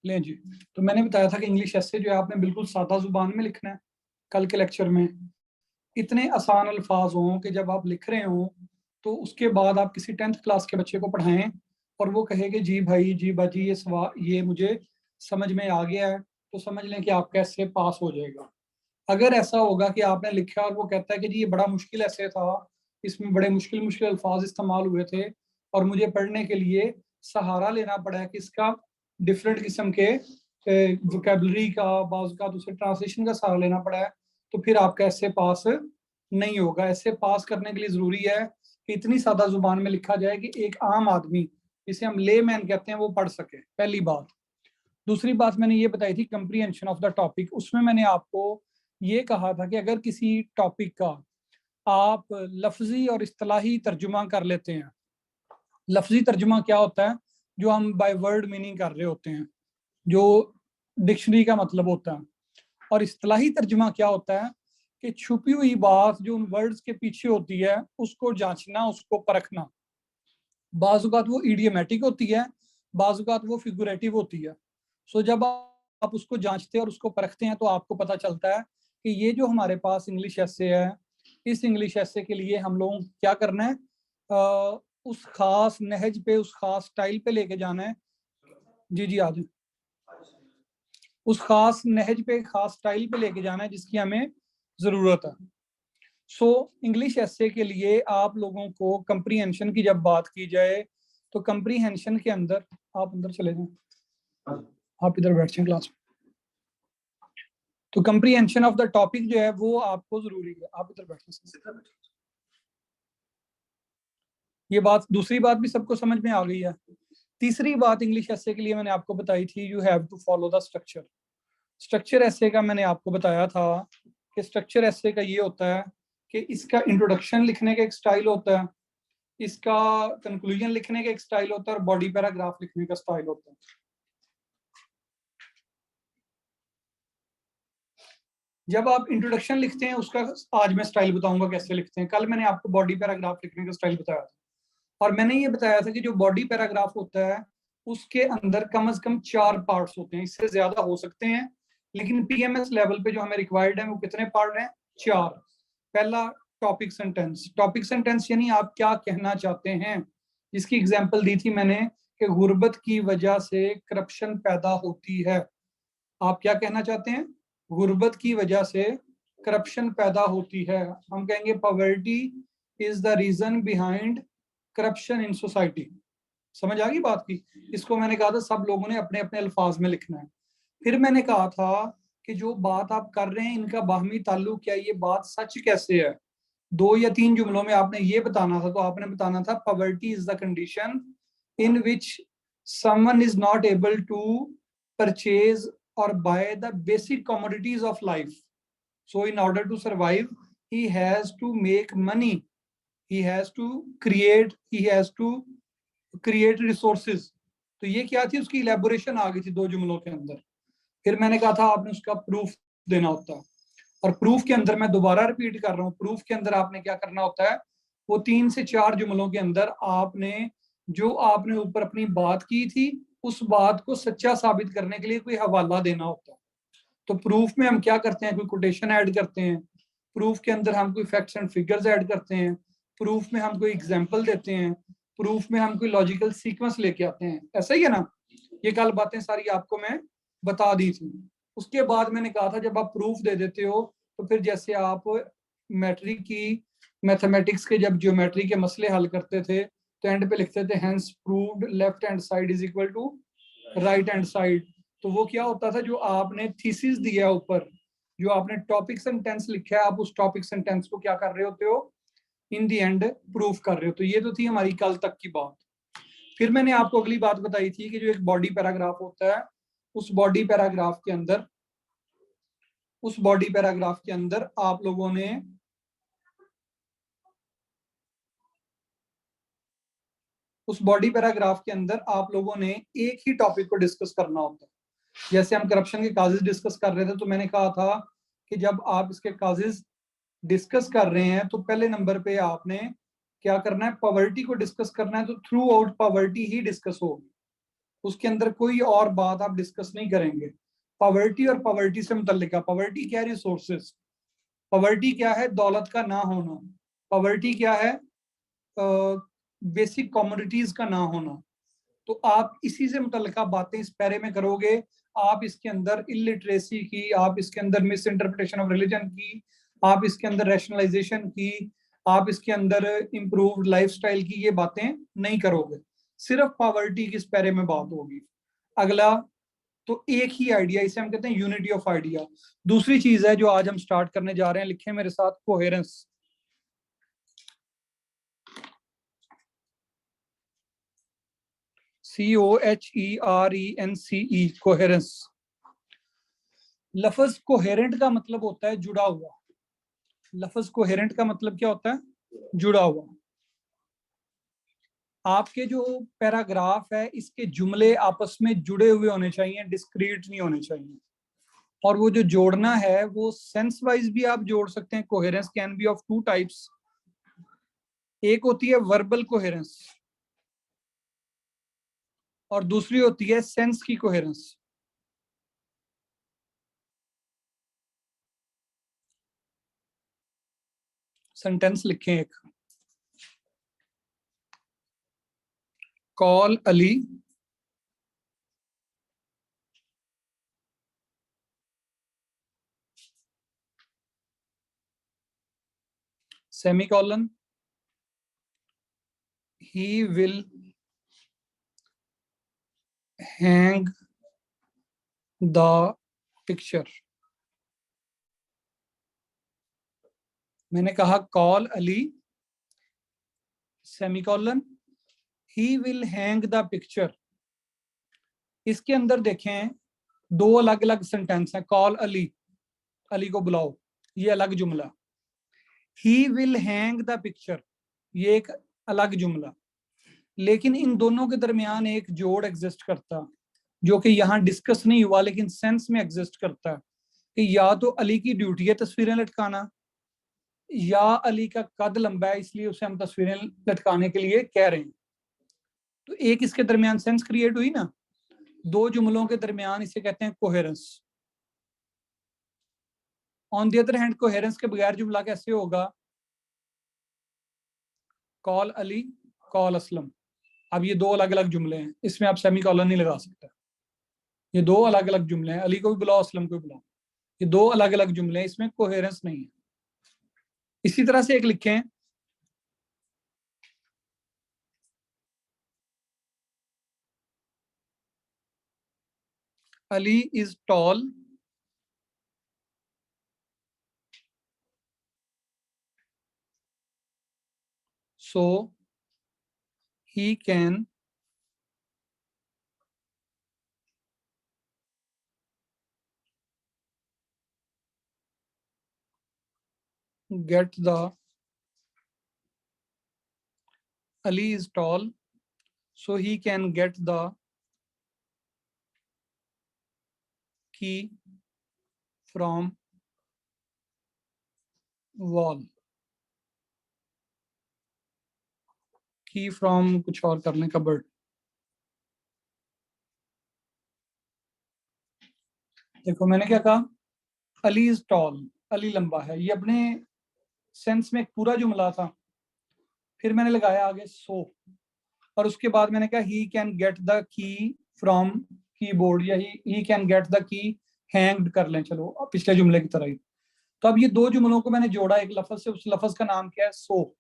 लें जी। तो मैंने बताया था कि इंग्लिश ऐसे जो है आपने बिल्कुल सादा जुबान में लिखना है। कल के लेक्चर में इतने आसान अल्फाज हों कि जब आप लिख रहे हो तो उसके बाद आप किसी 10th क्लास के बच्चे को पढ़ाएं और वो कहे कि जी भाई जी बाजी ये सवाल ये मुझे समझ में आ गया है, तो समझ लें कि आपका ऐसे पास हो जाएगा। अगर ऐसा होगा कि आपने लिखा और वो कहता है कि जी ये बड़ा मुश्किल ऐसे था, इसमें बड़े मुश्किल मुश्किल अल्फाज इस्तेमाल हुए थे और मुझे पढ़ने के लिए सहारा लेना पड़ा है कि इसका डिफरेंट किस्म के वोकेबलरी का बाज़ का दूसरे ट्रांसलेशन का सहारा लेना पड़ा है, तो फिर आपका ऐसे पास नहीं होगा। ऐसे पास करने के लिए जरूरी है कि इतनी सादा जुबान में लिखा जाए कि एक आम आदमी, जिसे हम ले मैन कहते हैं, वो पढ़ सके। पहली बात। दूसरी बात मैंने ये बताई थी कंप्रीहेंशन ऑफ द टॉपिक। उसमें मैंने आपको ये कहा था कि अगर किसी टॉपिक का आप लफ्जी और इस्तिलाही तर्जुमा कर लेते हैं। लफ्जी तर्जुमा क्या होता है? जो हम बाय वर्ड मीनिंग कर रहे होते हैं, जो डिक्शनरी का मतलब होता है। और इस्तिलाही तर्जुमा क्या होता है? कि छुपी हुई बात जो उन वर्ड्स के पीछे होती है उसको जांचना, उसको परखना। बाजुकात वो इडियमेटिक होती है, बाजुकात वो फिगुरेटिव होती है। सो जब आप उसको जांचते हैं और उसको परखते हैं तो आपको पता चलता है कि ये जो हमारे पास इंग्लिश ऐसे है, इस इंग्लिश ऐसे के लिए हम लोगों को क्या करना है, उस खास नहज पे, उस खास स्टाइल पे लेके जाना है। जी जी आज उस खास नहज पे, खास स्टाइल पे लेके जाना है जिसकी हमें जरूरत है। सो इंग्लिश ऐसे के लिए आप लोगों को कंप्रीहेंशन की जब बात की जाए तो कंप्रीहेंशन के अंदर, आप अंदर चले जाएं, आप इधर बैठ जाएं क्लास में। तो कंप्रीहेंशन ऑफ द टॉपिक जो है वो आपको जरूरी है। आप इधर बैठे। ये बात, दूसरी बात भी सबको समझ में आ गई है। तीसरी बात इंग्लिश ऐसे के लिए मैंने आपको बताई थी, you have to follow the structure. Structure ऐसे का मैंने आपको बताया था कि स्ट्रक्चर ऐसे का ये होता है कि इसका इंट्रोडक्शन लिखने का एक स्टाइल होता है, इसका कंक्लूजन लिखने का एक स्टाइल होता है और बॉडी पैराग्राफ लिखने का स्टाइल होता है। जब आप इंट्रोडक्शन लिखते हैं उसका आज मैं स्टाइल बताऊंगा कैसे लिखते हैं। कल मैंने आपको बॉडी पैराग्राफ लिखने का स्टाइल बताया था और मैंने ये बताया था कि जो बॉडी पैराग्राफ होता है उसके अंदर कम से कम 4 पार्ट्स होते हैं, इससे ज्यादा हो सकते हैं, लेकिन पीएमएस लेवल पे जो हमें रिक्वायर्ड है वो कितने पार्ट हैं? 4। पहला टॉपिक सेंटेंस। टॉपिक सेंटेंस यानी आप क्या कहना चाहते हैं, जिसकी एग्जांपल दी थी मैंने कि गुर्बत की वजह से करप्शन पैदा होती है। आप क्या कहना चाहते हैं? गुर्बत की वजह से करप्शन पैदा होती है। हम कहेंगे poverty is the reason behind corruption in society. समझ आ गई बात की? इसको मैंने कहा था सब लोगों ने अपने अपने अल्फाज में लिखना है। फिर मैंने कहा था कि जो बात आप कर रहे हैं इनका बाहमी ताल्लुक क्या है, ये बात सच कैसे है। 2 या 3 जुमलों में आपने ये बताना था। तो आपने बताना था poverty is the condition in which someone is not able to purchase or buy the basic commodities of life. So in order to survive, he has to make money. He has to create resources. तो ये क्या थी? उसकी elaboration आ गई थी 2 जुमलों के अंदर। फिर मैंने कहा था आपने उसका प्रूफ देना होता है और प्रूफ के अंदर मैं दोबारा रिपीट कर रहा हूँ, प्रूफ के अंदर आपने क्या करना होता है, वो 3 से 4 जुमलों के अंदर आपने जो आपने ऊपर अपनी बात की थी उस बात को सच्चा साबित करने के लिए कोई हवाला देना होता है। तो प्रूफ में हम क्या करते हैं? कोई कोटेशन ऐड करते हैं, प्रूफ के अंदर हम कोई फैक्ट्स एंड फिगर्स ऐड करते हैं, प्रूफ में हम कोई एग्जांपल देते हैं, प्रूफ में हम कोई लॉजिकल सीक्वेंस लेके आते हैं। ऐसा ही है ना? ये कल बातें सारी आपको मैं बता दी थी। उसके बाद मैंने कहा था जब आप प्रूफ दे देते हो तो फिर जैसे आप मैट्रिक की मैथमेटिक्स के जब ज्योमेट्री के मसले हल करते थे तो एंड पे लिखते थे hence proved left hand side is equal to right hand side. तो वो क्या होता था, जो आपने थीसिस दिया ऊपर, जो आपने टॉपिक सेंटेंस लिखा है, आप उस टॉपिक सेंटेंस को क्या कर रहे होते हो? इन दी एंड प्रूफ कर रहे हो। तो ये तो थी हमारी कल तक की बात। फिर मैंने आपको अगली बात बताई थी कि जो एक बॉडी पैराग्राफ होता है उस बॉडी पैराग्राफ के अंदर आप लोगों ने एक ही टॉपिक को डिस्कस करना होता है। जैसे हम करप्शन के काजेज डिस्कस कर रहे थे तो मैंने कहा था कि जब आप इसके काजेज डिस्कस कर रहे हैं तो पहले नंबर पे आपने क्या करना है? पॉवर्टी को डिस्कस करना है। तो थ्रू आउट पॉवर्टी ही डिस्कस होगी। उसके अंदर कोई और बात आप डिस्कस नहीं करेंगे। पॉवर्टी और पॉवर्टी से मुतल्लिका, पॉवर्टी क्या है? रिसोर्सेज। पॉवर्टी क्या है? दौलत का ना होना। पॉवर्टी क्या है? बेसिक कमोडिटीज का ना होना। तो आप इसी से मुतल्लिका बातें इस पैरे में करोगे। आप इसके अंदर इलिटरेसी की, आप इसके अंदर मिस इंटरप्रिटेशन ऑफ रिलीजन की, आप इसके अंदर रैशनलाइजेशन की, आप इसके अंदर इंप्रूव्ड लाइफस्टाइल की ये बातें नहीं करोगे। सिर्फ पॉवर्टी की इस पैरे में बात होगी। अगला, तो एक ही आइडिया, इसे हम कहते हैं यूनिटी ऑफ आइडिया। दूसरी चीज है जो आज हम स्टार्ट करने जा रहे हैं, लिखे मेरे साथ, कोहेरेंस। COHERENCE, coherence. लफ्ज कोहेरेंट का मतलब होता है जुड़ा हुआ। लफ्ज कोहेरेंट का मतलब क्या होता है? जुड़ा हुआ। आपके जो पैराग्राफ है इसके जुमले आपस में जुड़े हुए होने चाहिए, डिस्क्रीट नहीं होने चाहिए। और वो जो जोड़ना है वो सेंस वाइज भी आप जोड़ सकते हैं। Coherence can be of two types. एक होती है वर्बल कोहेरेंस और दूसरी होती है सेंस की कोहेरेंस। सेंटेंस लिखें एक, call Ali semicolon he will hang the picture। मैंने कहा call Ali semicolon he will hang the picture। इसके अंदर देखें दो अलग अलग सेंटेंस हैं। कॉल अली, अली को बुलाओ, ये अलग जुमला। he will hang the picture, ये एक अलग जुमला। लेकिन इन दोनों के दरमियान एक जोड़ एग्जिस्ट करता जो कि यहाँ डिस्कस नहीं हुआ लेकिन सेंस में एग्जिस्ट करता है कि या तो अली की ड्यूटी है तस्वीरें लटकाना, या अली का कद लंबा है इसलिए उसे हम तस्वीरें लटकाने के लिए कह रहे हैं। तो एक इसके दरमियान सेंस क्रिएट हुई ना, दो जुमलों के दरमियान, इसे कहते हैं coherence. On the other hand coherence के बगैर जुमला कैसे होगा? Call Ali, call Aslam. अब ये दो अलग अलग जुमले हैं, इसमें आप सेमी कॉलन नहीं लगा सकते। ये दो अलग अलग जुमले हैं, अली को भी बुलाओ असलम को भी बुलाओ, ये दो अलग अलग जुमले हैं, इसमें कोहेरेंस नहीं है। इसी तरह से एक लिखें, Ali is tall so he can get the Ali is tall so he can get the key from wall। की फ्रॉम कुछ और करने का बर्ड। देखो मैंने क्या कहा, अली इज टॉल, अली लंबा है, ये अपने सेंस में एक पूरा जुमला था। फिर मैंने लगाया आगे सो, और उसके बाद मैंने कहा he can get the key from keyboard, या he can get the key hanged कर लें, चलो पिछले जुमले की तरह ही। तो अब ये दो जुमलों को मैंने जोड़ा एक लफ्ज से, उस लफ्ज का नाम क्या है? सो।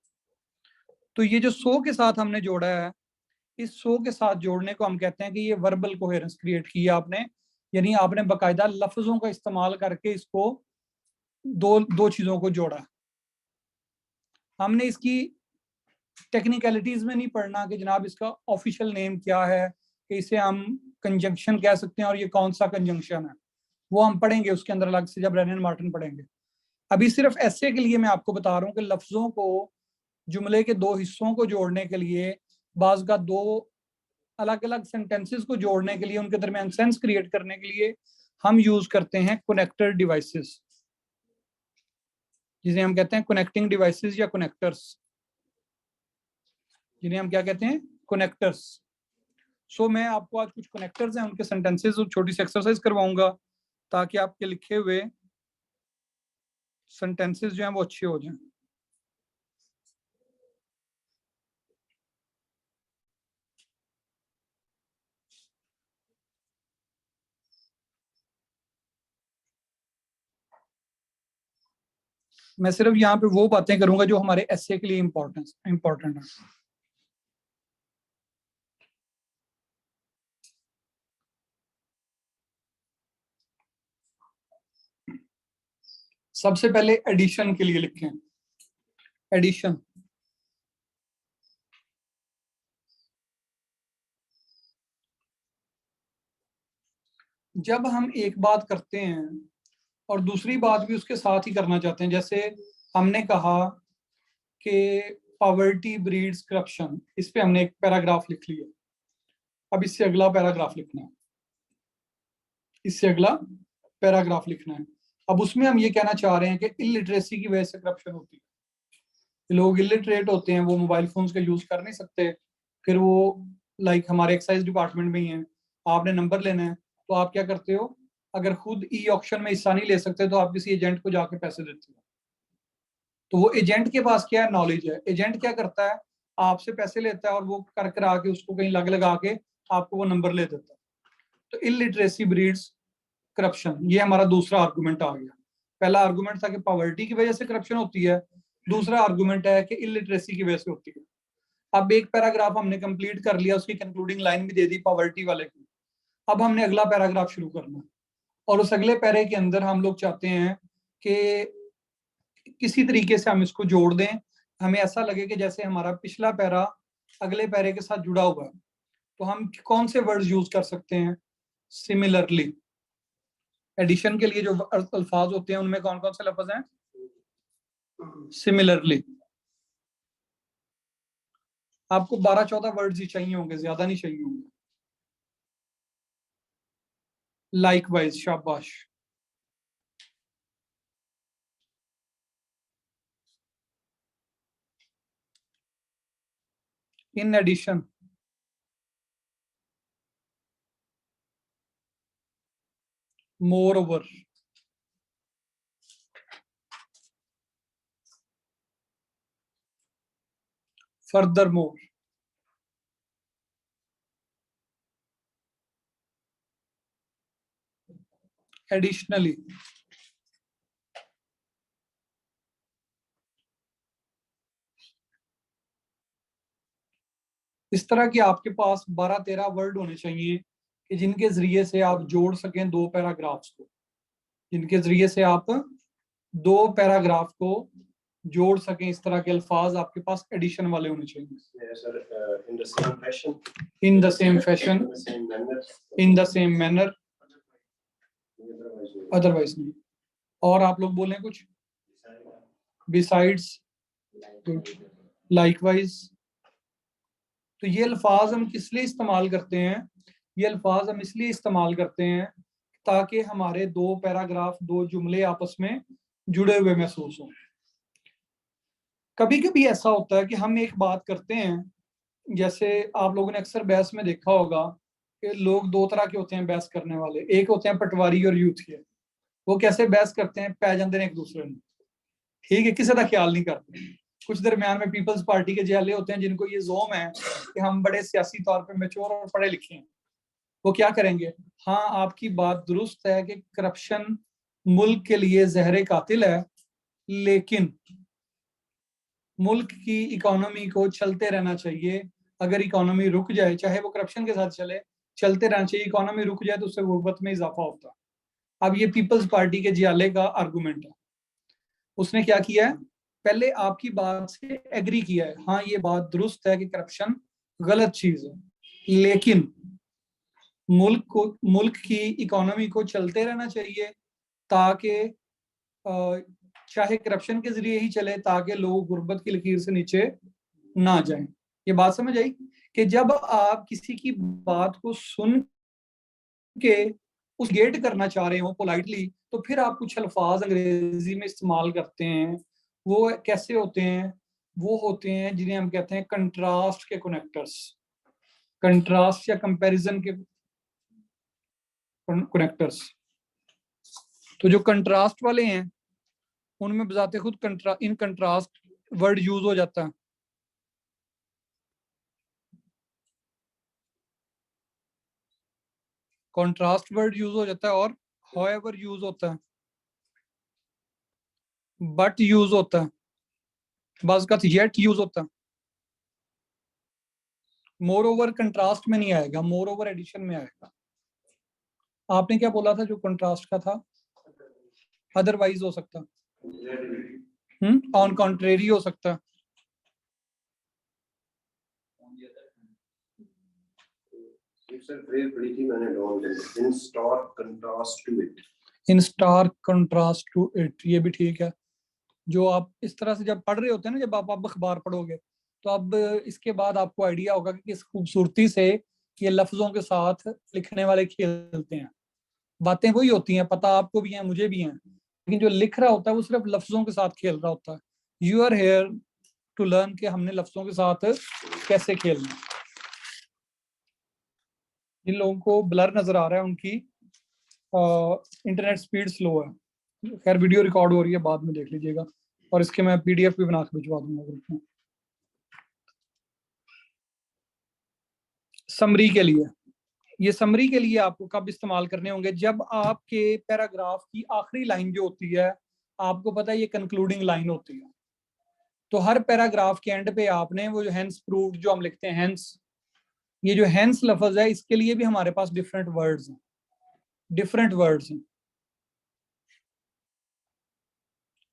तो ये जो सो के साथ हमने जोड़ा है, इस सो के साथ जोड़ने को हम कहते हैं कि ये वर्बल कोहेरेंस क्रिएट किया आपने, यानी आपने बाकायदा लफ्जों का इस्तेमाल करके इसको दो दो चीजों को जोड़ा। हमने इसकी टेक्निकलिटीज में नहीं पढ़ना कि जनाब इसका ऑफिशियल नेम क्या है, कि इसे हम कंजंक्शन कह सकते हैं और ये कौन सा कंजंक्शन है, वो हम पढ़ेंगे उसके अंदर अलग से जब रेनन मार्टिन पढ़ेंगे। अभी सिर्फ ऐसे के लिए मैं आपको बता रहा हूँ कि लफ्जों को, जुमले के दो हिस्सों को जोड़ने के लिए, बाज का दो अलग अलग सेंटेंसेस को जोड़ने के लिए, उनके दरमियान सेंस क्रिएट करने के लिए हम यूज करते हैं कनेक्टर डिवाइसेस, जिन्हें हम कहते हैं कनेक्टिंग डिवाइसेस या कनेक्टर्स, जिन्हें हम क्या कहते हैं? कनेक्टर्स। सो मैं आपको आज कुछ कनेक्टर्स हैं उनके सेंटेंसेस और छोटी सी एक्सरसाइज करवाऊंगा ताकि आपके लिखे हुए सेंटेंसेस जो हैं वो अच्छे हो जाएं। मैं सिर्फ यहाँ पे वो बातें करूंगा जो हमारे एसए के लिए इम्पोर्टेंट है। सबसे पहले एडिशन के लिए लिखें। एडिशन, जब हम एक बात करते हैं और दूसरी बात भी उसके साथ ही करना चाहते हैं, जैसे हमने कहा कि पॉवर्टी ब्रीड्स करप्शन, इस पे हमने एक पैराग्राफ लिख लिया। अब इससे अगला पैराग्राफ लिखना है, इससे अगला पैराग्राफ लिखना है। अब उसमें हम ये कहना चाह रहे हैं कि इलिटरेसी की वजह से करप्शन होती है। लोग इलिटरेट होते हैं, वो मोबाइल फोन्स का यूज कर नहीं सकते, फिर वो लाइक हमारे एक्साइज डिपार्टमेंट में ही है, आपने नंबर लेना है तो आप क्या करते हो, अगर खुद ई ऑक्शन में हिस्सा नहीं ले सकते तो आप किसी एजेंट को जाके पैसे देते हो। तो वो एजेंट के पास क्या है, नॉलेज है। एजेंट क्या करता है, आपसे पैसे लेता है और वो कर कर आके उसको कहीं लग लगा के आपको वो नंबर ले देता है। तो इलिटरेसी ब्रीड्स करप्शन, ये हमारा दूसरा आर्गुमेंट आ गया। पहला आर्गुमेंट था कि पॉवर्टी की वजह से करप्शन होती है, दूसरा आर्गुमेंट है कि इलिटरेसी की वजह से होती है। अब एक पैराग्राफ हमने कंप्लीट कर लिया, उसकी कंक्लूडिंग लाइन भी दे दी पॉवर्टी वाले की। अब हमने अगला पैराग्राफ शुरू करना है और उस अगले पैरे के अंदर हम लोग चाहते हैं कि किसी तरीके से हम इसको जोड़ दें, हमें ऐसा लगे कि जैसे हमारा पिछला पैरा अगले पैरे के साथ जुड़ा हुआ है। तो हम कौन से वर्ड्स यूज कर सकते हैं, सिमिलरली। एडिशन के लिए जो अल्फाज होते हैं उनमें कौन कौन से लफ्ज हैं, सिमिलरली। आपको 12-14 वर्ड्स ही चाहिए होंगे, ज्यादा नहीं चाहिए होंगे। लाइकवाइज, शाबाश। In addition, moreover, furthermore, additionally. इस तरह की आपके पास 12-13 वर्ड होने चाहिए कि जिनके जरिए से आप जोड़ सकें दो पैराग्राफ्स को, जिनके जरिए से आप दो पैराग्राफ को जोड़ सकें। इस तरह के अल्फाज आपके पास एडिशन वाले होने चाहिए। in the same fashion, in the same fashion, in the same manner, in the same manner, otherwise we otherwise नहीं। और आप लोग बोलें कुछ, बिसाइड्स, लाइकवाइज। तो ये अल्फाज हम किस लिए इस्तेमाल करते हैं, ये अल्फाज हम इसलिए इस्तेमाल करते हैं ताकि हमारे दो पैराग्राफ, दो जुमले आपस में जुड़े हुए महसूस हों। कभी कभी ऐसा होता है कि हम एक बात करते हैं, जैसे आप लोगों ने अक्सर बहस में देखा होगा कि लोग दो तरह के होते हैं बहस करने वाले। एक होते हैं पटवारी और यूथिया। वो कैसे बहस करते हैं, पै जाते हैं एक दूसरे में, ठीक है, किसी का ख्याल नहीं करते। कुछ दरमियान में पीपल्स पार्टी के जियाले होते हैं जिनको ये जोम है कि हम बड़े सियासी तौर पे मैच्योर और पढ़े लिखे हैं। वो क्या करेंगे, हाँ आपकी बात दुरुस्त है कि करप्शन मुल्क के लिए जहर कातिल है, लेकिन मुल्क की इकोनॉमी को चलते रहना चाहिए। अगर इकोनॉमी रुक जाए, चाहे वो करप्शन के साथ चले, चलते रहना चाहिए। इकोनॉमी रुक जाए तो उससे गुर्बत में इजाफा होता है। अब ये पीपल्स पार्टी के जियाले का आर्गुमेंट है। उसने क्या किया है, पहले आपकी बात से एग्री किया है, हाँ ये बात दुरुस्त है कि करप्शन गलत चीज है, लेकिन मुल्क की इकोनॉमी को चलते रहना चाहिए ताकि चाहे करप्शन के जरिए ही चले, ताकि लोग गुर्बत की लकीर से नीचे ना जाएं। ये बात समझ आई कि जब आप किसी की बात को सुन के उस गेट करना चाह रहे हो पोलाइटली, तो फिर आप कुछ अल्फाज अंग्रेजी में इस्तेमाल करते हैं। वो कैसे होते हैं, वो होते हैं जिन्हें हम कहते हैं कंट्रास्ट के कनेक्टर्स। कंट्रास्ट या कंपैरिजन के कनेक्टर्स। तो जो कंट्रास्ट वाले हैं उनमें बजाते खुद इन कंट्रास्ट वर्ड यूज हो जाता है। कंट्रास्ट वर्ड यूज हो जाता है और however यूज होता है, बट यूज होता है, बस का येट यूज होता है। मोर ओवर कंट्रास्ट में नहीं आएगा, मोर ओवर एडिशन में आएगा। आपने क्या बोला था जो कंट्रास्ट का था? अदरवाइज हो सकता, ऑन कॉन्ट्रेरी हो सकता। It's a phrase पढ़ी थी मैंने long time. In stark contrast to it. In stark contrast to it, ये भी ठीक है। जो आप इस तरह से जब पढ़ रहे होते हैं ना, जब आप अखबार पढ़ोगे तो अब इसके बाद आपको आइडिया होगा कि किस खूबसूरती से ये लफ्जों के साथ लिखने वाले खेलते हैं। बातें वही होती हैं, पता आपको भी है मुझे भी है, लेकिन जो लिख रहा होता है वो सिर्फ लफ्जों के साथ खेल रहा होता है। You are here to learn कि हमने लफ्जों के साथ कैसे खेलना। जिन लोगों को ब्लर नजर आ रहा है उनकी इंटरनेट स्पीड स्लो है। खैर वीडियो रिकॉर्ड हो रही है, बाद में देख लीजिएगा, और इसके मैं पीडीएफ भी बना के भिजवा दूंगा ग्रुप में। समरी के लिए, ये समरी के लिए आपको कब इस्तेमाल करने होंगे? जब आपके पैराग्राफ की आखिरी लाइन जो होती है, आपको पता है ये कंक्लूडिंग लाइन होती है, तो हर पैराग्राफ के एंड पे आपने वो जो हेंस प्रूव्ड जो हम लिखते हैं हेंस, ये जो हेंस लफ्ज है इसके लिए भी हमारे पास डिफरेंट वर्ड्स हैं, डिफरेंट वर्ड्स हैं।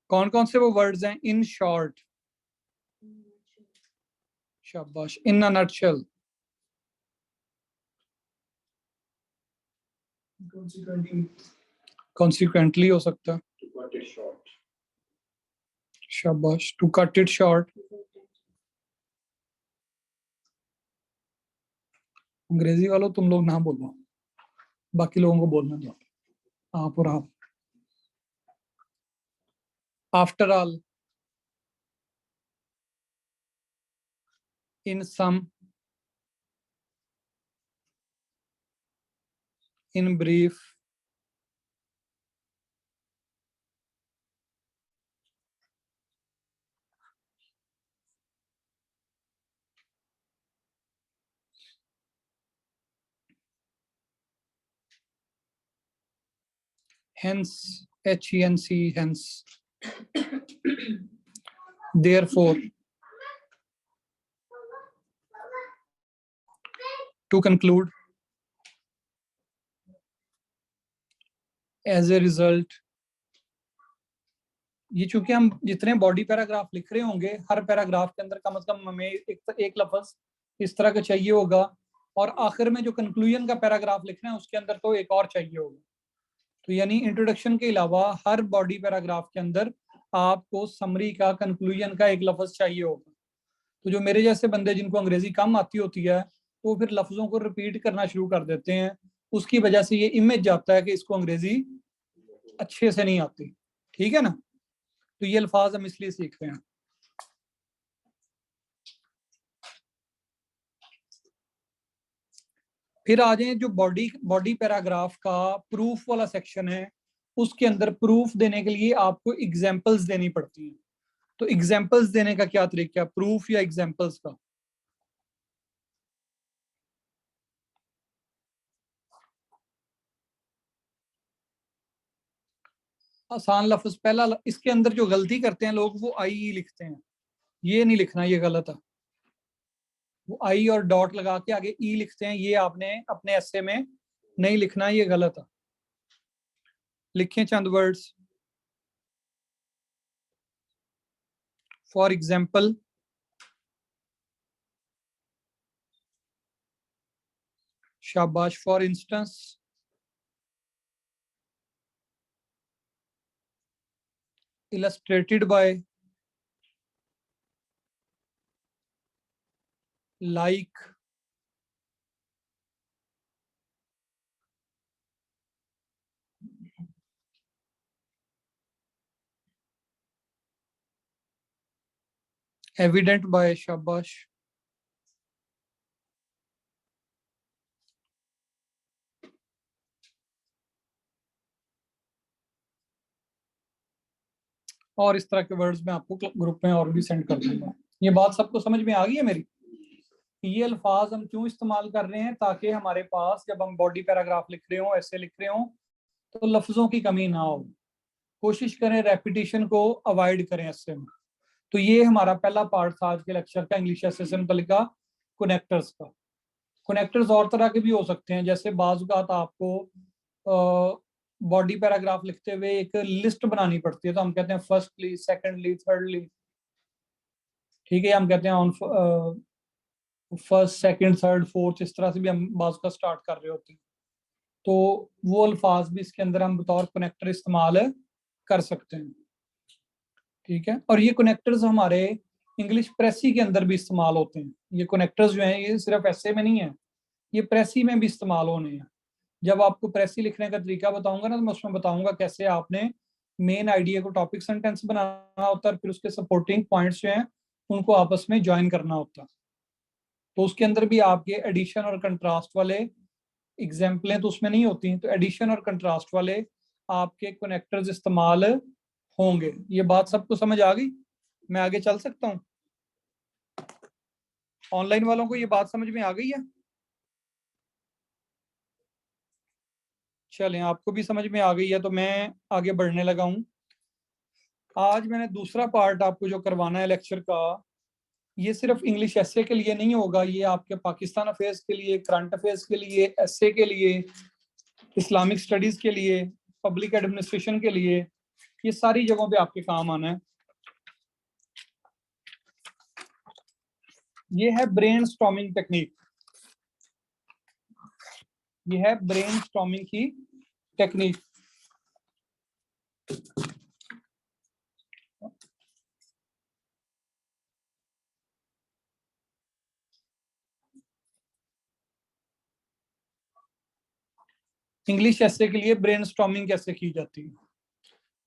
कौन कौन से वो वर्ड्स हैं? इन शॉर्ट, शाबाश, इन अ नटशेल, कॉन्सिक्वेंटली हो सकता है, To cut it short. शाबाश, टू कट इट शॉर्ट। अंग्रेजी वालों तुम लोग ना बोलो, बाकी लोगों को बोलना दो, आप और आप। After all, in sum, in brief, hence, HENC, hence, therefore, to conclude, as a result। ये चूंकि हम जितने बॉडी पैराग्राफ लिख रहे होंगे, हर पैराग्राफ के अंदर कम से कम हमें एक लफ्ज इस तरह का चाहिए होगा, और आखिर में जो कंक्लूजन का पैराग्राफ लिखना है उसके अंदर तो एक और चाहिए होगा। तो यानी इंट्रोडक्शन के अलावा हर बॉडी पैराग्राफ के अंदर आपको समरी का, कंक्लूजन का एक लफ्ज चाहिए होगा। तो जो मेरे जैसे बंदे जिनको अंग्रेजी कम आती होती है, तो फिर लफ्जों को रिपीट करना शुरू कर देते हैं, उसकी वजह से ये इमेज जाता है कि इसको अंग्रेजी अच्छे से नहीं आती। ठीक है ना? तो ये अल्फाज हम इसलिए सीख रहे हैं। फिर आ जाए जो बॉडी बॉडी पैराग्राफ का प्रूफ वाला सेक्शन है, उसके अंदर प्रूफ देने के लिए आपको एग्जांपल्स देनी पड़ती हैं। तो एग्जांपल्स देने का क्या तरीका है, प्रूफ या एग्जांपल्स का? आसान लफ्ज पहला, इसके अंदर जो गलती करते हैं लोग वो आई लिखते हैं, ये नहीं लिखना, ये गलत है। वो आई और डॉट लगा के आगे ई लिखते हैं, ये आपने अपने ऐसे में नहीं लिखना, ये गलत है। लिखें चंद वर्ड्स। फॉर एग्जाम्पल, शाबाश, for instance, illustrated by, like, evident by, शाबाश, और इस तरह के वर्ड्स मैं आपको ग्रुप में और भी सेंड कर दूंगा। ये बात सबको समझ में आ गई है मेरी? ये अल्फाज हम क्यों इस्तेमाल कर रहे हैं? ताकि हमारे पास जब हम बॉडी पैराग्राफ लिख रहे हो, ऐसे लिख रहे हो, तो लफ्जों की कमी ना हो। कोशिश करें रेपिटेशन को अवॉइड करें ऐसे में। तो ये हमारा पहला पार्ट था आज के लेक्चर का, इंग्लिश एसे से मुतल्लिका कनेक्टर्स का। कनेक्टर्स और तरह के भी हो सकते हैं, जैसे बाज़ औक़ात आपको बॉडी पैराग्राफ लिखते हुए एक लिस्ट बनानी पड़ती है, तो हम कहते हैं फर्स्टली, सेकंडली, थर्डली, ठीक है। हम कहते हैं on first, second, third, fourth, इस तरह से भी हम बाज़ का स्टार्ट कर रहे होते हैं। तो वो अल्फाज भी इसके अंदर हम बतौर कनेक्टर इस्तेमाल कर सकते हैं, ठीक है। और ये कनेक्टर्स हमारे इंग्लिश प्रेसी के अंदर भी इस्तेमाल होते हैं। ये कनेक्टर्स जो हैं ये सिर्फ ऐसे में नहीं है, ये प्रेसी में भी इस्तेमाल होने हैं। जब आपको प्रेसी लिखने का तरीका बताऊंगा ना, तो मैं उसमें बताऊंगा कैसे आपने मेन आइडिया को टॉपिक सेंटेंस बनाना होता है, फिर उसके सपोर्टिंग पॉइंट्स जो हैं उनको आपस में ज्वाइन करना होता है। तो उसके अंदर भी आपके एडिशन और कंट्रास्ट वाले एग्जाम्पलें तो उसमें नहीं होती, तो एडिशन और कंट्रास्ट वाले आपके कनेक्टर्स इस्तेमाल होंगे। ये बात सबको समझ आ गई? मैं आगे चल सकता हूँ? ऑनलाइन वालों को ये बात समझ में आ गई है? चलें, आपको भी समझ में आ गई है तो मैं आगे बढ़ने लगा हूँ। आज मैंने दूसरा पार्ट आपको जो करवाना है लेक्चर का, ये सिर्फ इंग्लिश एसे के लिए नहीं होगा, ये आपके पाकिस्तान अफेयर्स के लिए, करंट अफेयर्स के लिए, एसे के लिए, इस्लामिक स्टडीज के लिए, पब्लिक एडमिनिस्ट्रेशन के लिए, ये सारी जगहों पे आपके काम आना है। ये है ब्रेनस्टॉर्मिंग टेक्निक। ये है ब्रेनस्टॉर्मिंग की टेक्निक। इंग्लिश एसे के लिए ब्रेनस्टॉर्मिंग कैसे की जाती है?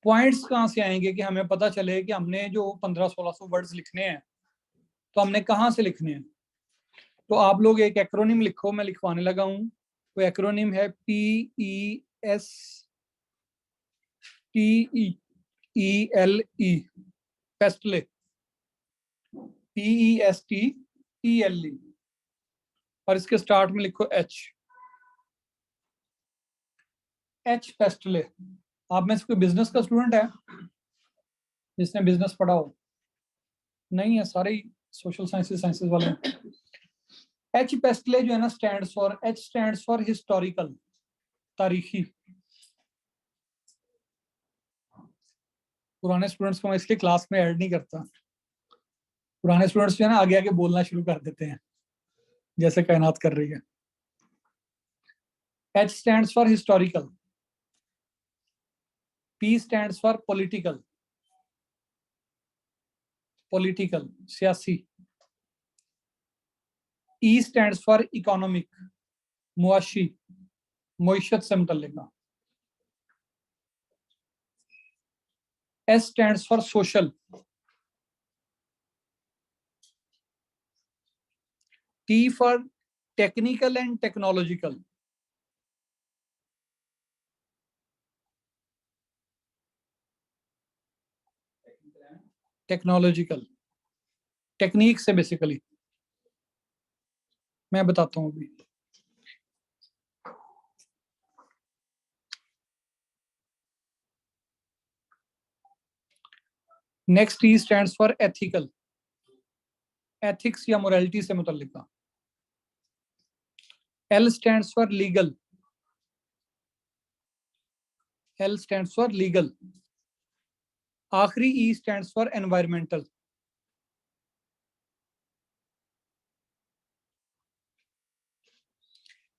पॉइंट्स कहाँ से आएंगे कि हमें पता चले कि हमने जो 1500-1600 वर्ड्स लिखने हैं तो हमने कहाँ से लिखने हैं? तो आप लोग एक एक्रोनिम लिखो, मैं लिखवाने लगा हूँ। वो एक्रोनिम है PESTELE, पेस्टले, PESTELE, और इसके स्टार्ट में लिखो एच पेस्टले। आप में से कोई बिजनेस का स्टूडेंट है जिसने बिजनेस पढ़ा हो? नहीं है, सारे ही सोशल साइंसेस वाले हैं। एच पेस्टले जो है ना, एच स्टैंड्स फॉर हिस्टोरिकल, तारीखी। पुराने स्टूडेंट्स को मैं इसलिए क्लास में ऐड नहीं करता, पुराने स्टूडेंट्स जो है ना आगे आगे बोलना शुरू कर देते हैं जैसे कायनात कर रही है। H stands for historical, P stands for political, सियासी। ई स्टैंड्स फॉर इकोनॉमिक, मुआशी, मईशत से मुतल्लिका। S stands for social, T for technical and technological, technique से बेसिकली मैं बताता हूं अभी। Next E stands for ethical, ethics या मोरालिटी से मुतल्लिका। L stands for legal, L stands for legal. आखिरी E stands for environmental.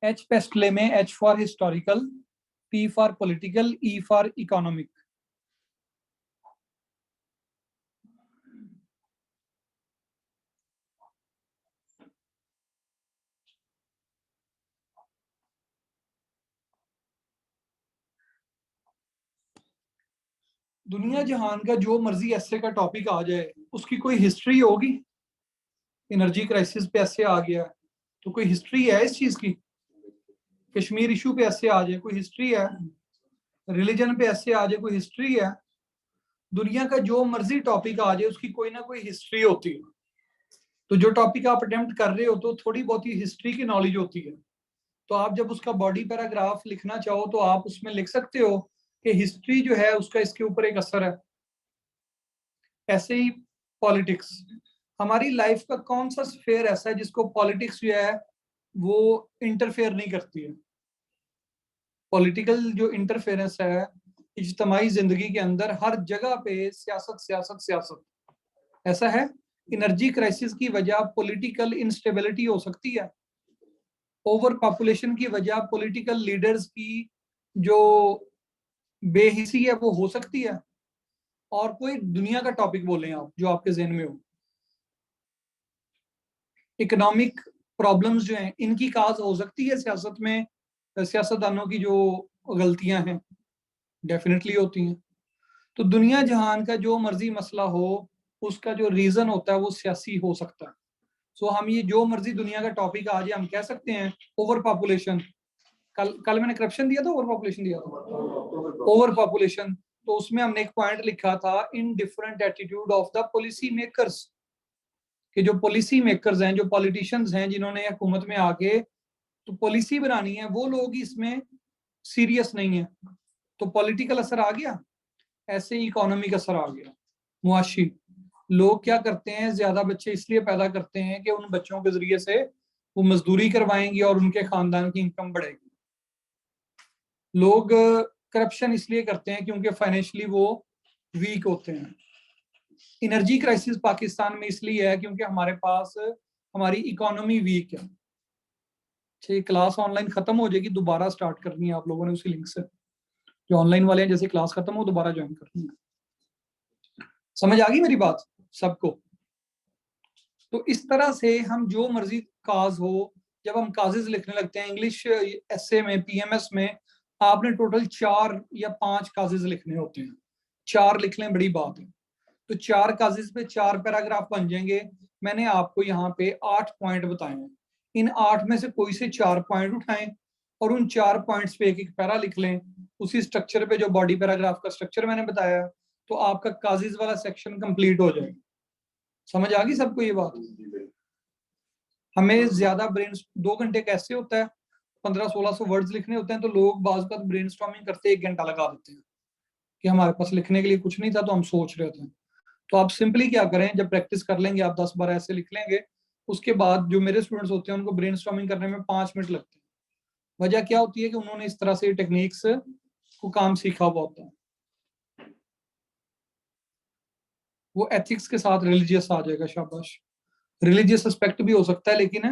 H PESTLE में H for historical, P for political, E for economic. दुनिया जहान का जो मर्जी ऐसे का टॉपिक आ जाए, उसकी कोई हिस्ट्री होगी? एनर्जी क्राइसिस पे ऐसे आ गया तो कोई हिस्ट्री है इस चीज की? कश्मीर इशू पे ऐसे आ जाए, कोई हिस्ट्री है? रिलीजन पे ऐसे आ जाए, कोई हिस्ट्री है? दुनिया का जो मर्जी टॉपिक आ जाए उसकी कोई ना कोई हिस्ट्री होती है। तो जो टॉपिक आप अटेम्प्ट कर रहे हो तो थोड़ी बहुत ही हिस्ट्री की नॉलेज होती है। तो आप जब उसका बॉडी पैराग्राफ लिखना चाहो तो आप उसमें लिख सकते हो कि हिस्ट्री जो है उसका इसके ऊपर एक असर है। ऐसे ही पॉलिटिक्स, हमारी लाइफ का कौन सा स्फेयर ऐसा है जिसको पॉलिटिक्स जो है वो इंटरफेयर नहीं करती है। पॉलिटिकल जो इंटरफेरेंस है इज्तमाही जिंदगी के अंदर हर जगह पे सियासत सियासत सियासत, ऐसा है। एनर्जी क्राइसिस की वजह पॉलिटिकल इंस्टेबिलिटी हो सकती है। ओवर पॉपुलेशन की वजह पॉलिटिकल लीडर्स की जो बेहिसी है वो हो सकती है। और कोई दुनिया का टॉपिक बोलें आप जो आपके जहन में हो। इकोनॉमिक प्रॉब्लम्स जो हैं इनकी काज हो सकती है सियासत में, सियासतदानों की जो गलतियां हैं डेफिनेटली होती हैं। तो दुनिया जहान का जो मर्जी मसला हो उसका जो रीजन होता है वो सियासी हो सकता है। सो हम ये जो मर्जी दुनिया का टॉपिक आज हम कह सकते हैं ओवर पॉपुलेशन। कल कल मैंने करप्शन दिया था, ओवर पॉपुलेशन दिया था, ओवर पॉपुलेशन। तो उसमें हमने एक पॉइंट लिखा था in different attitude of the policy makers, कि जो पॉलिसी मेकर्स हैं, जो पॉलिटिशियंस हैं जिन्होंने हुकूमत में आके तो पॉलिसी बनानी है, वो लोग इसमें सीरियस नहीं है। तो पॉलिटिकल असर आ गया, ऐसे ही इकोनॉमिक असर आ गया। मुआशी लोग क्या करते हैं, ज्यादा बच्चे इसलिए पैदा करते हैं कि उन बच्चों के जरिए से वो मजदूरी करवाएंगे और उनके खानदान की इनकम बढ़ेगी। लोग करप्शन इसलिए करते हैं क्योंकि फाइनेंशियली वो वीक होते हैं। एनर्जी क्राइसिस पाकिस्तान में इसलिए है क्योंकि हमारे पास हमारी इकोनॉमी वीक है। क्लास ऑनलाइन खत्म हो जाएगी, दोबारा स्टार्ट करनी है आप लोगों ने उसी लिंक से। जो ऑनलाइन वाले हैं जैसे क्लास खत्म हो दोबारा ज्वाइन करनी है। समझ आ गई मेरी बात सबको? तो इस तरह से हम जो मर्जी काज हो, जब हम काजेज लिखने लगते हैं इंग्लिश एसए में, पीएमएस में आपने टोटल 4 या 5 काजेज लिखने होते हैं। 4 लिख लें बड़ी बात है। तो 4 काजेज पे 4 पैराग्राफ बन जाएंगे। मैंने आपको यहाँ पे 8 पॉइंट बताए हैं। इन 8 में से कोई से 4 पॉइंट उठाएं और उन 4 पॉइंट्स पे एक एक पैरा लिख लें उसी स्ट्रक्चर पे जो बॉडी पैराग्राफ का स्ट्रक्चर मैंने बताया। तो आपका काजेज वाला सेक्शन कंप्लीट हो जाएगा। समझ आ गई सबको ये बात? हमें ज्यादा ब्रेन 2 घंटे कैसे होता है, 1500-1600 वर्ड्स लिखने होते हैं। तो लोग बाज बात ब्रेन स्टॉर्मिंग करते 1 घंटा लगा देते हैं कि हमारे पास लिखने के लिए कुछ नहीं था तो हम सोच रहे थे। तो आप सिंपली क्या करें, जब प्रैक्टिस कर लेंगे आप 10-12 ऐसे लिख लेंगे, उसके बाद जो मेरे स्टूडेंट्स होते हैं उनको ब्रेन स्टॉर्मिंग करने में 5 मिनट लगते हैं। वजह क्या होती है कि उन्होंने इस तरह से टेक्निक्स को काम सीखा हुआ होता है। वो एथिक्स के साथ रिलीजियस आ जाएगा, शाबाश। रिलीजियस एस्पेक्ट भी हो सकता है लेकिन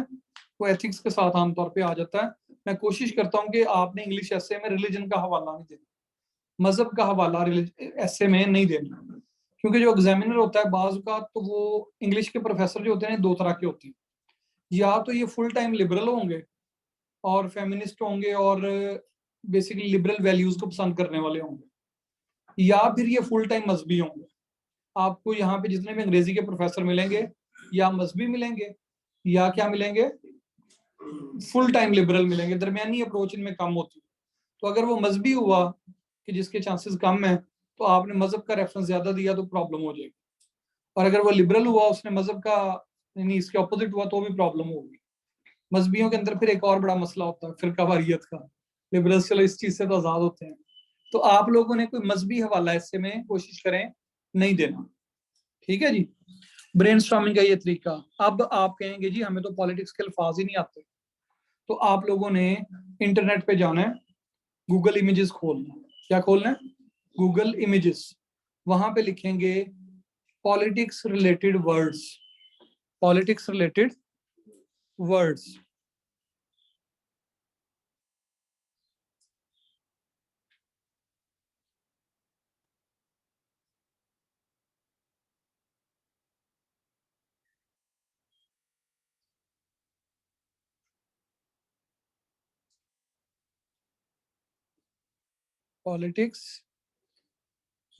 वो एथिक्स के साथ आमतौर पे आ जाता है। मैं कोशिश करता हूँ कि आपने इंग्लिश एसे में रिलीजन का हवाला नहीं देना, मजहब का हवाला एसे में नहीं देना। क्योंकि जो एग्जामिनर होता है बाज का, तो वो इंग्लिश के प्रोफेसर जो होते हैं 2 तरह के होते हैं। या तो ये फुल टाइम लिबरल होंगे और फेमिनिस्ट होंगे और बेसिकली लिबरल वैल्यूज को पसंद करने वाले होंगे, या फिर ये फुल टाइम मजहबी होंगे। आपको यहाँ पे जितने भी अंग्रेजी के प्रोफेसर मिलेंगे या मजहबी मिलेंगे या क्या मिलेंगे, फुल टाइम लिबरल मिलेंगे। दरमियानी अप्रोच इनमें कम होती है। तो अगर वो मजहबी हुआ कि जिसके चांसेस कम है तो आपने मजहब का रेफरेंस ज्यादा दिया तो प्रॉब्लम हो जाएगी। और अगर वो लिबरल हुआ, उसने मजहब का यानी इसके ऑपोजिट हुआ तो भी प्रॉब्लम होगी। मजहबियों के अंदर फिर एक और बड़ा मसला होता है फिरका वारियत का। लिबरल्स चलो इस चीज से तो आजाद होते हैं। तो आप लोगों ने कोई मजहबी हवाला ऐसे में कोशिश करें नहीं देना, ठीक है जी। ब्रेन स्टॉर्मिंग का ये तरीका। अब आप कहेंगे जी हमें तो पॉलिटिक्स के अल्फाज ही नहीं आते। तो आप लोगों ने इंटरनेट पे जाना है, गूगल इमेजेस खोलना है। क्या खोलना है? Google images. वहां पे लिखेंगे politics related words, politics related words. Politics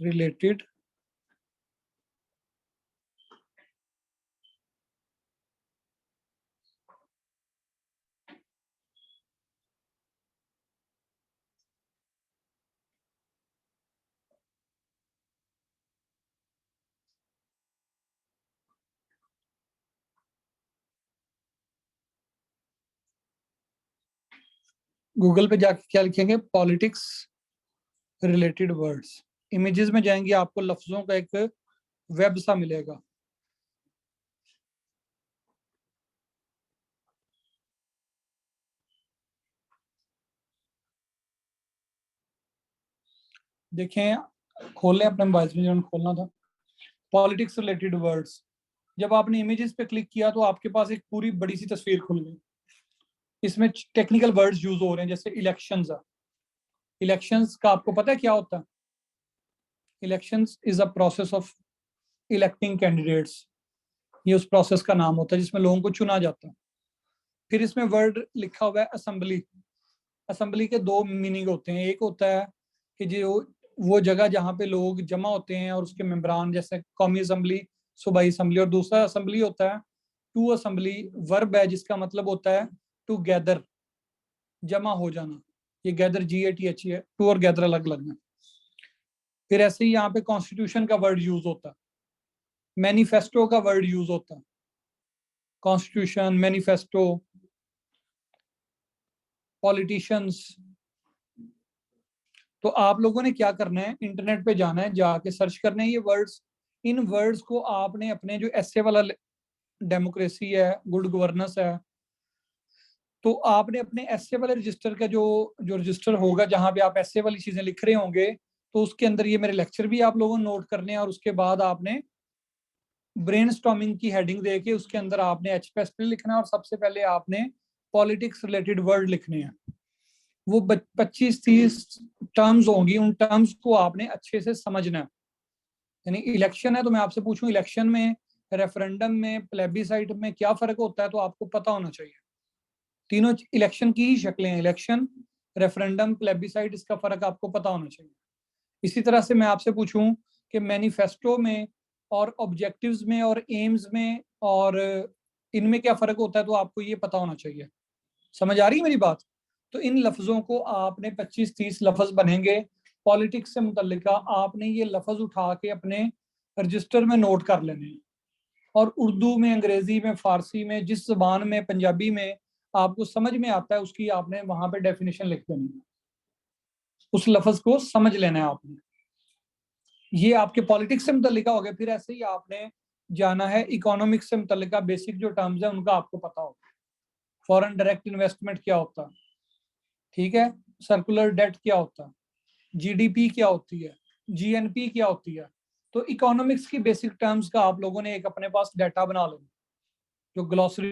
related Google पे जाके क्या लिखेंगे, पॉलिटिक्स रिलेटेड वर्ड्स, इमेजेस में जाएंगे आपको लफ्जों का एक वेब सा मिलेगा। देखें, खोलें अपने मोबाइल में, जो खोलना था, पॉलिटिक्स रिलेटेड वर्ड्स। जब आपने इमेजेस पे क्लिक किया तो आपके पास एक पूरी बड़ी सी तस्वीर खुल गई। इसमें टेक्निकल वर्ड्स यूज हो रहे हैं, जैसे इलेक्शंस। इलेक्शंस का आपको पता है क्या होता है? Elections is a process of electing candidates. ये उस प्रोसेस का नाम होता है जिसमें लोगों को चुना जाता है। फिर इसमें वर्ड लिखा हुआ है असेंबली। असेंबली के दो मीनिंग होते हैं। एक होता है कि जो वो जगह जहाँ पे लोग जमा होते हैं और उसके मेंबरान, जैसे कौमी असेंबली, सूबाई असेंबली। और दूसरा असेंबली होता है टू असेंबली, वर्ब है जिसका मतलब होता है टू गैदर, जमा हो जाना। ये गैदर GATH है, टू और गैदर अलग अलग है। फिर ऐसे ही यहाँ पे कॉन्स्टिट्यूशन का वर्ड यूज होता है, मैनिफेस्टो का वर्ड यूज होता है, कॉन्स्टिट्यूशन, मैनिफेस्टो, पॉलिटिशियंस। तो आप लोगों ने क्या करना है, इंटरनेट पे जाना है, जाके सर्च करना है ये वर्ड्स। इन वर्ड्स को आपने अपने जो एसए वाला डेमोक्रेसी है, गुड गवर्नेंस है, तो आपने अपने एसए वाले रजिस्टर का जो जो रजिस्टर होगा जहां पे आप एसए वाली चीजें लिख रहे होंगे, तो उसके अंदर ये मेरे लेक्चर भी आप लोगों ने नोट करने हैं। और उसके बाद आपने ब्रेनस्टॉर्मिंग की हेडिंग देके उसके अंदर आपने HPSP लिखना है, और सबसे पहले आपने पॉलिटिक्स रिलेटेड वर्ड लिखने हैं। वो 25-30 टर्म्स होंगी, उन टर्म्स को आपने अच्छे से समझना है। यानी इलेक्शन है तो मैं आपसे पूछूं, इलेक्शन में, रेफरेंडम में, प्लेबिसाइट में क्या फर्क होता है, तो आपको पता होना चाहिए। तीनों इलेक्शन की ही शक्लें हैं, इलेक्शन, रेफरेंडम, प्लेबिसाइट, इसका फर्क आपको पता होना चाहिए। इसी तरह से मैं आपसे पूछूं कि मैनिफेस्टो में और ऑब्जेक्टिव्स में और एम्स में और इनमें क्या फर्क होता है, तो आपको ये पता होना चाहिए। समझ आ रही है मेरी बात? तो इन लफ्जों को आपने 25-30 लफ्ज बनेंगे पॉलिटिक्स से मुतल्लिका, आपने ये लफ्ज उठा के अपने रजिस्टर में नोट कर लेने हैं। और उर्दू में, अंग्रेजी में, फारसी में, जिस जबान में, पंजाबी में आपको समझ में आता है उसकी आपने वहां पे डेफिनेशन लिख देनी है। उस लफ्ज को समझ लेना है आपने। ये आपके पॉलिटिक्स से मुतल्लिका हो गया। फिर ऐसे ही आपने जाना है इकोनॉमिक्स से मुतल्लिका, बेसिक जो टर्म्स है उनका आपको पता हो। फॉरेन डायरेक्ट इन्वेस्टमेंट क्या होता है, ठीक है, सर्कुलर डेट क्या होता है, GDP क्या होती है, GNP क्या होती है। तो इकोनॉमिक्स की बेसिक टर्म्स का आप लोगों ने एक अपने पास डाटा बना लेना, जो ग्लॉसरी